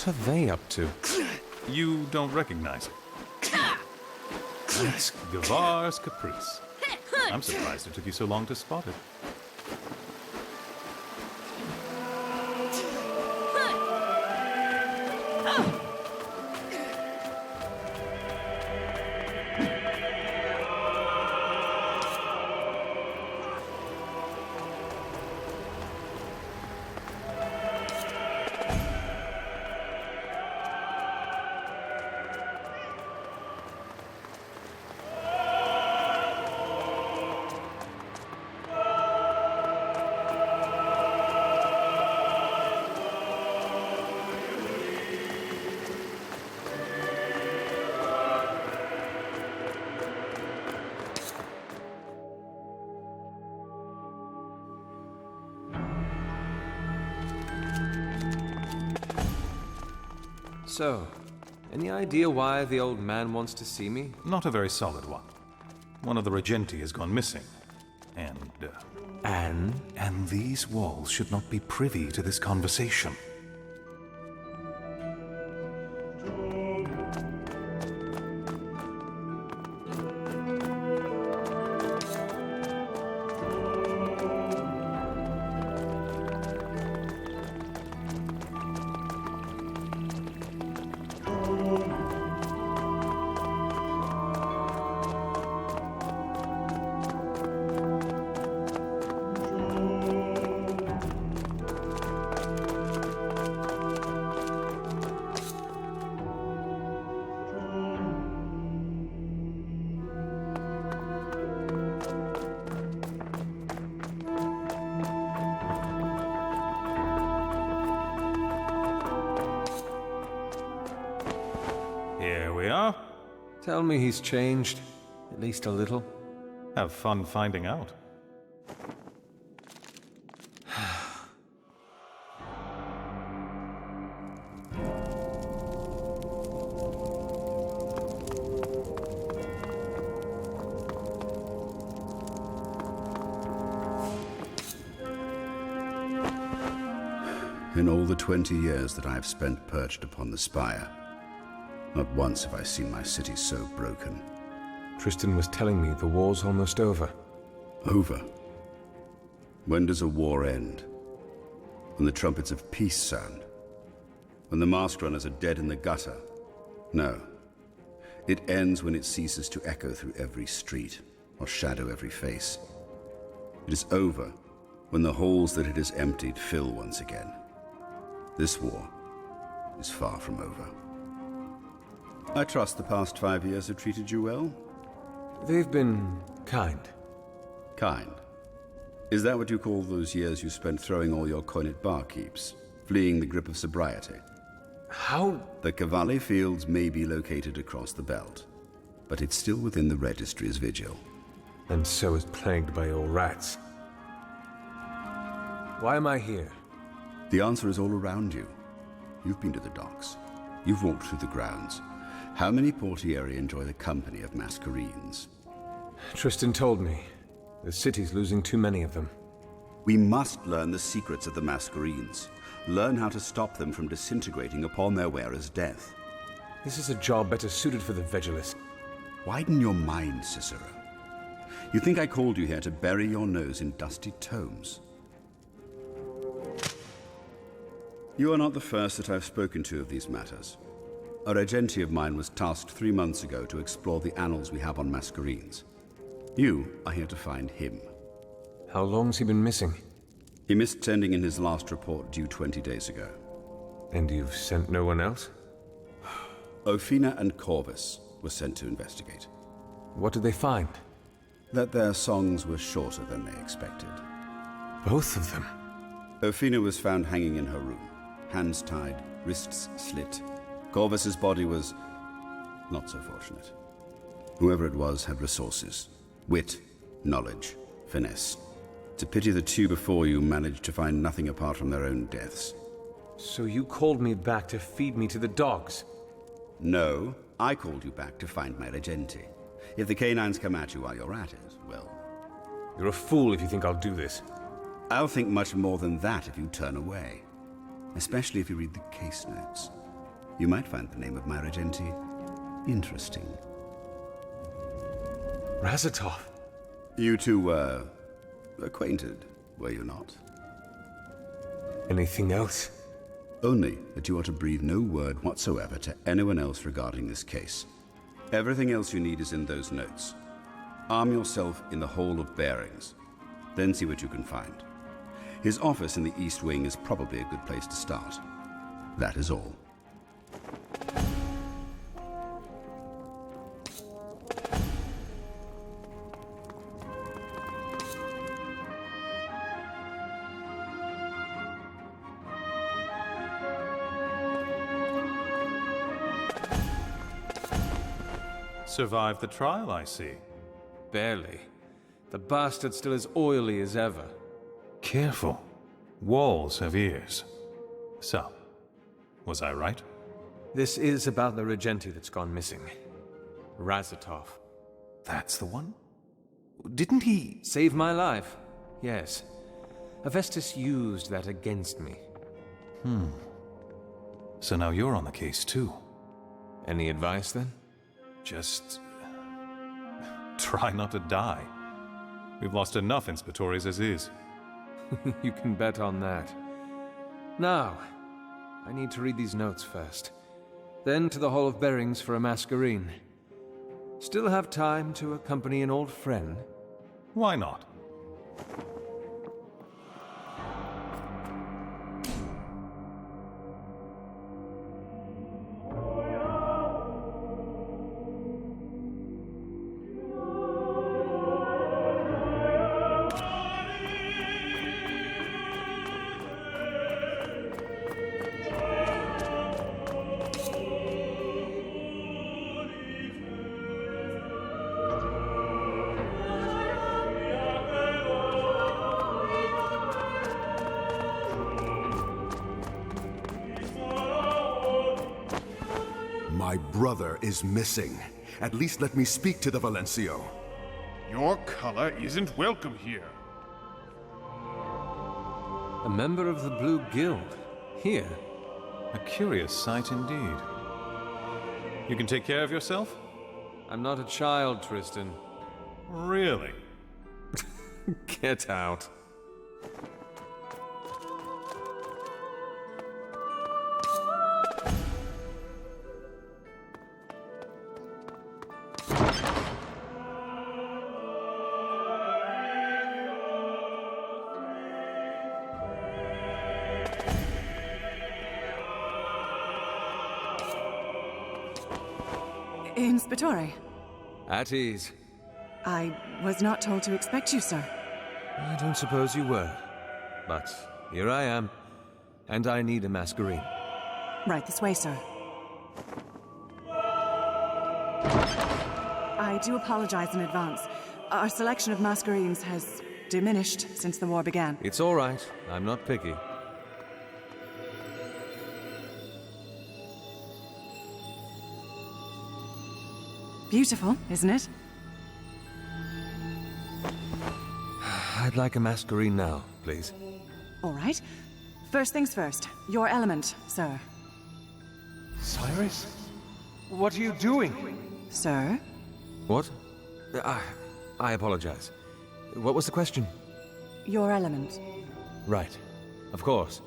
What are they up to? You don't recognize it. That's Gavar's Caprice. I'm surprised it took you so long to spot it. So, any idea why the old man wants to see me? Not a very solid one. One of the Regenti has gone missing. And these walls should not be privy to this conversation. Here we are. Tell me he's changed, at least a little. Have fun finding out. In all the 20 years that I have spent perched upon the spire, not once have I seen my city so broken. Tristan was telling me the war's almost over. Over? When does a war end? When the trumpets of peace sound? When the mask runners are dead in the gutter? No. It ends when it ceases to echo through every street, or shadow every face. It is over when the halls that it has emptied fill once again. This war is far from over. I trust the past 5 years have treated you well? They've been kind. Kind? Is that what you call those years you spent throwing all your coin at barkeeps, fleeing the grip of sobriety? How? The Cavalli Fields may be located across the belt, but it's still within the registry's vigil. And so is plagued by your rats. Why am I here? The answer is all around you. You've been to the docks. You've walked through the grounds. How many portieri enjoy the company of Masquerades? Tristan told me. The city's losing too many of them. We must learn the secrets of the Masquerades. Learn how to stop them from disintegrating upon their wearer's death. This is a job better suited for the Vigilist. Widen your mind, Cicero. You think I called you here to bury your nose in dusty tomes? You are not the first that I've spoken to of these matters. A regenti of mine was tasked 3 months ago to explore the annals we have on Masquerades. You are here to find him. How long's he been missing? He missed sending in his last report due 20 days ago. And you've sent no one else? Ophina and Corvus were sent to investigate. What did they find? That their songs were shorter than they expected. Both of them? Ophina was found hanging in her room, hands tied, wrists slit. Corvus's body was not so fortunate. Whoever it was had resources, wit, knowledge, finesse. It's a pity the two before you managed to find nothing apart from their own deaths. So you called me back to feed me to the dogs? No, I called you back to find my regenti. If the canines come at you while you're at it, well... You're a fool if you think I'll do this. I'll think much more than that if you turn away. Especially if you read the case notes. You might find the name of my regenti interesting. Razatov. You two were acquainted, were you not? Anything else? Only that you are to breathe no word whatsoever to anyone else regarding this case. Everything else you need is in those notes. Arm yourself in the Hall of Bearings. Then see what you can find. His office in the East Wing is probably a good place to start. That is all. Survived the trial, I see. Barely. The bastard's still as oily as ever. Careful. Walls have ears. So, was I right? This is about the regenti that's gone missing. Razatov. That's the one? Didn't he... Saved my life, yes. Avestus used that against me. So now you're on the case, too. Any advice, then? Just... try not to die. We've lost enough inspectores as is. You can bet on that. Now, I need to read these notes first. Then to the Hall of Bearings for a masquerade. Still have time to accompany an old friend? Why not? My brother is missing. At least let me speak to the Valencio. Your color isn't welcome here. A member of the Blue Guild. Here. A curious sight indeed. You can take care of yourself? I'm not a child, Tristan. Really? Get out. Inspectore, At ease. I was not told to expect you, sir. I don't suppose you were. But here I am. And I need a masquerade. Right this way, sir. I do apologize in advance. Our selection of masquerades has diminished since the war began. It's all right. I'm not picky. Beautiful, isn't it? I'd like a masquerade now, please. All right. First things first. Your element, sir. Cyrus? What are you doing? Sir? What? I apologize. What was the question? Your element. Right. Of course.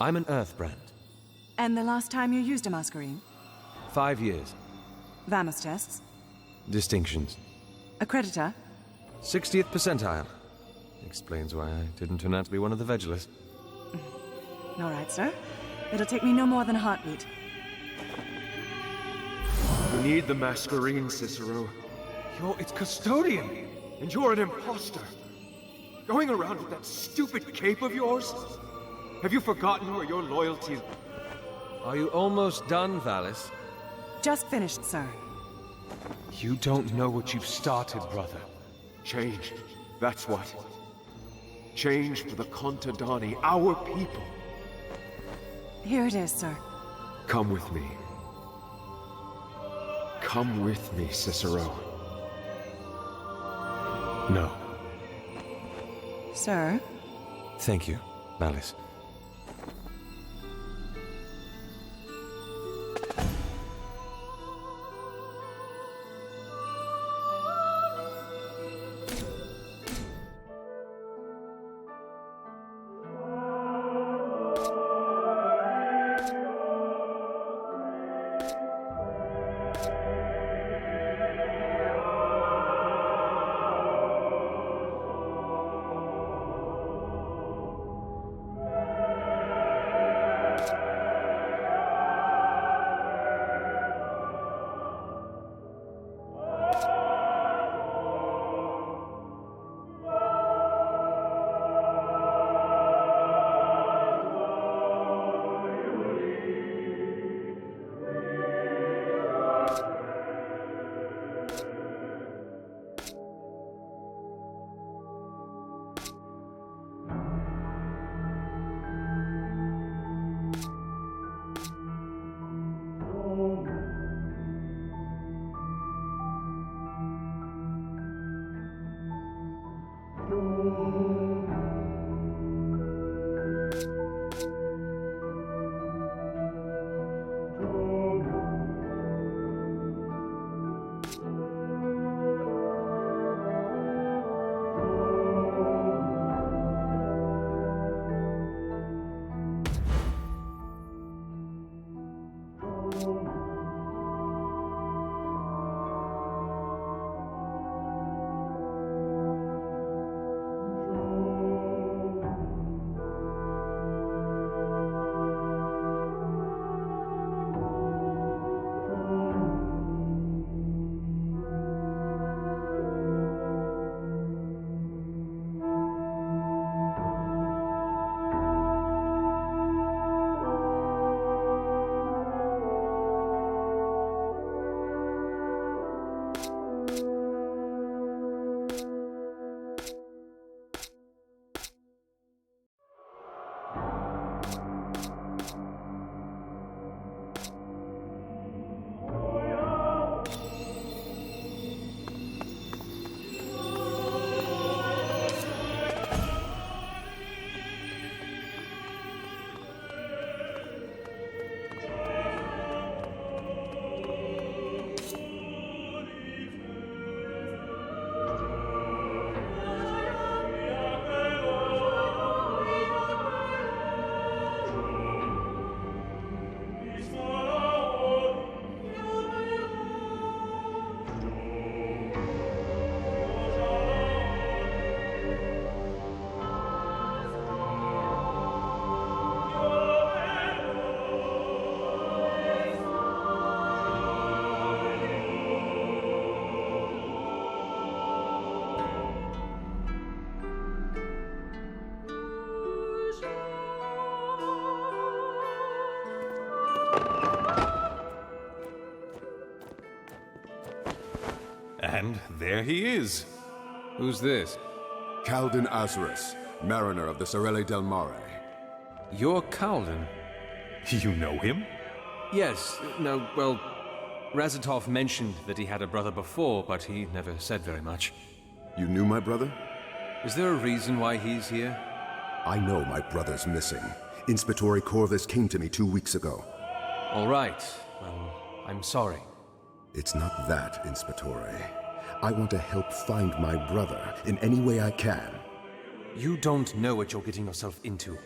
I'm an Earthbrand. And the last time you used a masquerade? 5 years. Vamos tests? Distinctions. Accreditor? 60th percentile. Explains why I didn't turn out to be one of the Vegelers. All right, sir. It'll take me no more than a heartbeat. You need the Masquerade, Cicero. You're its custodian, and you're an imposter. Going around with that stupid cape of yours? Have you forgotten where your loyalty... Are you almost done, Valis? Just finished, sir. You don't know what you've started, brother. Change. That's what. Change for the Contadani, our people. Here it is, sir. Come with me. Come with me, Cicero. No. Sir? Thank you, Valis. And there he is. Who's this? Calden Azarus, mariner of the Sorelle del Mare. You're Calden? You know him? Yes. No, well, Razatov mentioned that he had a brother before, but he never said very much. You knew my brother? Is there a reason why he's here? I know my brother's missing. Inspectore Corvus came to me 2 weeks ago. All right. Well, I'm sorry. It's not that, Inspectore. I want to help find my brother in any way I can. You don't know what you're getting yourself into.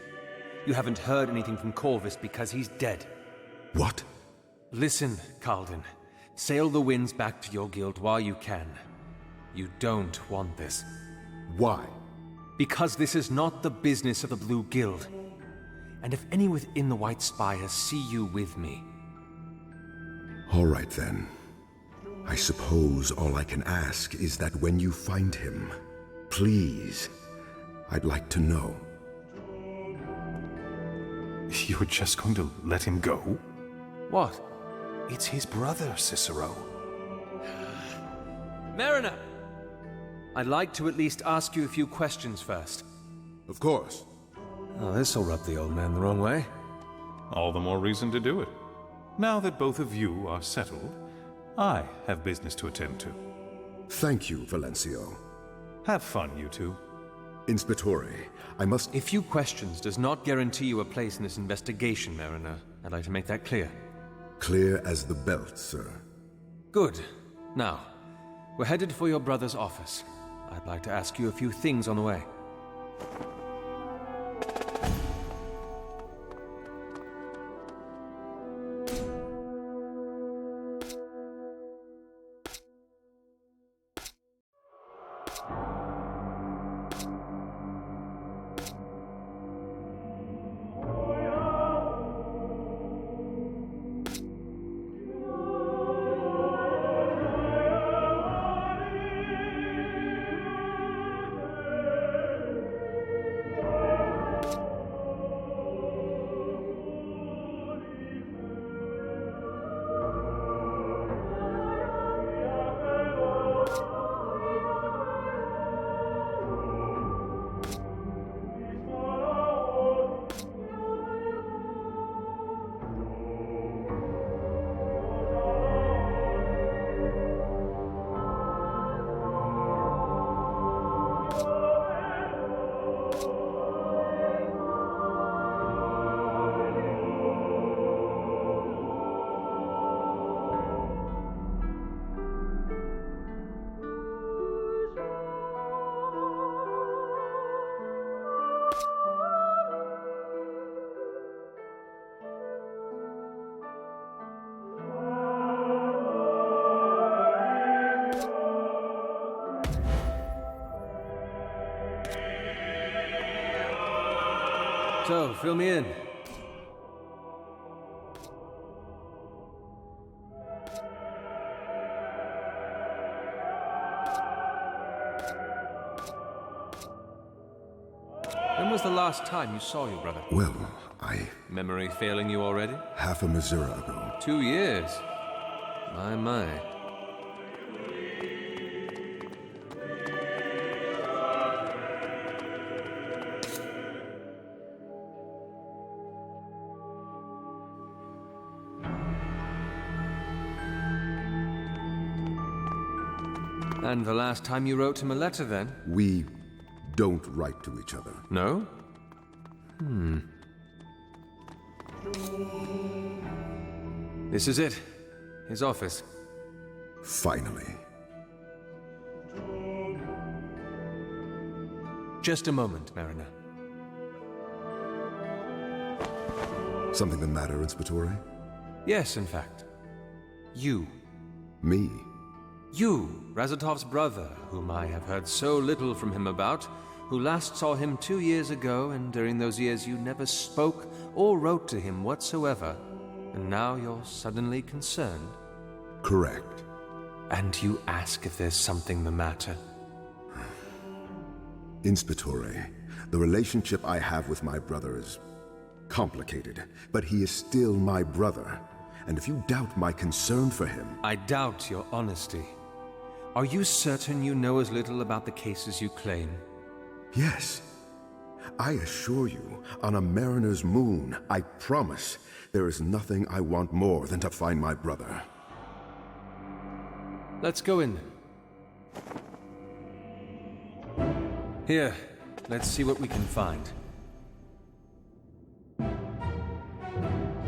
You haven't heard anything from Corvus because he's dead. What? Listen, Calden. Sail the winds back to your guild while you can. You don't want this. Why? Because this is not the business of the Blue Guild. and if any within the White Spire see you with me. All right, then. I suppose all I can ask is that when you find him, please, I'd like to know. You're just going to let him go? What? It's his brother, Cicero. Mariner! I'd like to at least ask you a few questions first. Of course. Oh, this'll rub the old man the wrong way. All the more reason to do it. Now that both of you are settled, I have business to attend to. Thank you, Valencio. Have fun, you two. Inspectore, I must... A few questions does not guarantee you a place in this investigation, Mariner. I'd like to make that clear. Clear as the belt, sir. Good. Now, we're headed for your brother's office. I'd like to ask you a few things on the way. So, fill me in. When was the last time you saw your brother? Well, Memory failing you already? half a Missouri ago. 2 years. My. And the last time you wrote him a letter, then? We don't write to each other. No? This is it. His office. Finally. Just a moment, Mariner. Something the matter, Inspectore? Yes, in fact. You. Me? You, Razatov's brother, whom I have heard so little from him about, who last saw him 2 years ago, and during those years you never spoke or wrote to him whatsoever, and now you're suddenly concerned. Correct. And you ask if there's something the matter. Inspectore, the relationship I have with my brother is complicated, but he is still my brother, and if you doubt my concern for him... I doubt your honesty. Are you certain you know as little about the cases you claim? Yes. I assure you, on a mariner's moon, I promise, there is nothing I want more than to find my brother. Let's go in. Here, let's see what we can find.